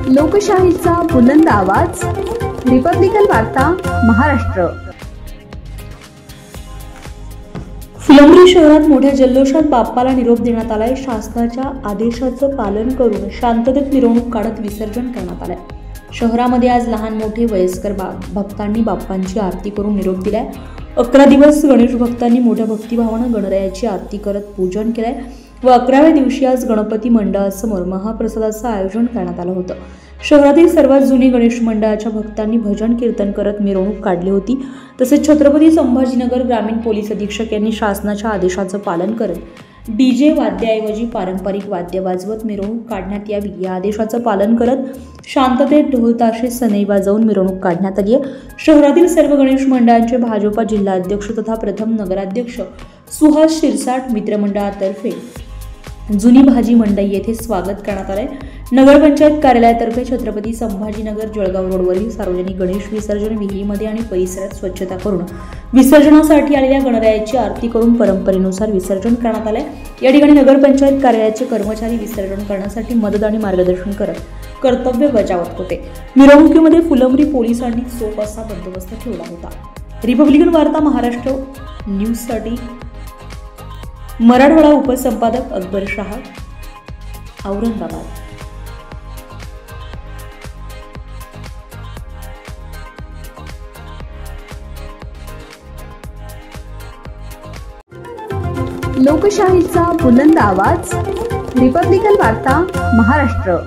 लोकशाहीचा बुलंद आवाज, रिपब्लिकन वार्ता महाराष्ट्र। फुलंब्री शहरात मोठ्या जल्लोषात बाप्पाला निरोप देण्यात आलाय। शासनाच्या आदेशाचं पालन करून शांततेत मिरवणूक काढत विसर्जन करण्यात आलंय। शहरामध्ये आज लहान मोठे वयस्कर भक्तांनी बाप्पांची आरती करून निरोप दिलाय। 11 दिवस गणेश भक्तांनी मोठ्या भक्तिभावानं गणरायाची आरती करत पूजन केलंय व 11व्या दिवशी आज गणपती मंडळासमोर महाप्रसादाचं आयोजन करण्यात आलं होतं। शहरातील सर्वात जुनी गणेश मंडळाच्या भक्तांनी भजन कीर्तन करत मिरवणूक काढली होती। तसेच छत्रपती संभाजीनगर ग्रामीण पोलीस अधीक्षक यांनी शासनाच्या आदेशाचं पालन करत डीजे वाद्याऐवजी पारंपरिक वाद्य वाजवत मिरवणूक काढण्यात यावी या आदेशाचं पालन करत शांततेत ढोल ताशे सनई वाजवून मिरवणूक काढण्यात आली आहे। शहरातील सर्व गणेश मंडळांचे भाजपा जिल्हाध्यक्ष तथा प्रथम नगराध्यक्ष सुहास शिरसाट मित्रमंडळातर्फे जुनी भाजी मंडई येथे स्वागत करण्यात आले। नगरपंचायत कार्यालयातर्फे छत्रपती संभाजीनगर जळगाव रोडवरील सार्वजनिक गणेश विसर्जन विहिरीमध्ये आणि परिसरात स्वच्छता करून विसर्जनासाठी आलेल्या गणरायाची आरती करून परंपरेनुसार विसर्जन करण्यात आले। या ठिकाणी नगरपंचायत कार्यालयाचे कर्मचारी विसर्जन करण्यासाठी मदत आणि मार्गदर्शन करत कर्तव्य बजावत होते। मिरवणुकीमध्ये फुलंब्री पोलिसांनी चोख असा बंदोबस्त ठेवला होता। रिपब्लिकन वार्ता महाराष्ट्र न्यूजसाठी मराठवाडा उपसंपादक अकबर शाह, औरंगाबाद। लोकशाहीचा बुलंद आवाज, रिपब्लिकन वार्ता महाराष्ट्र।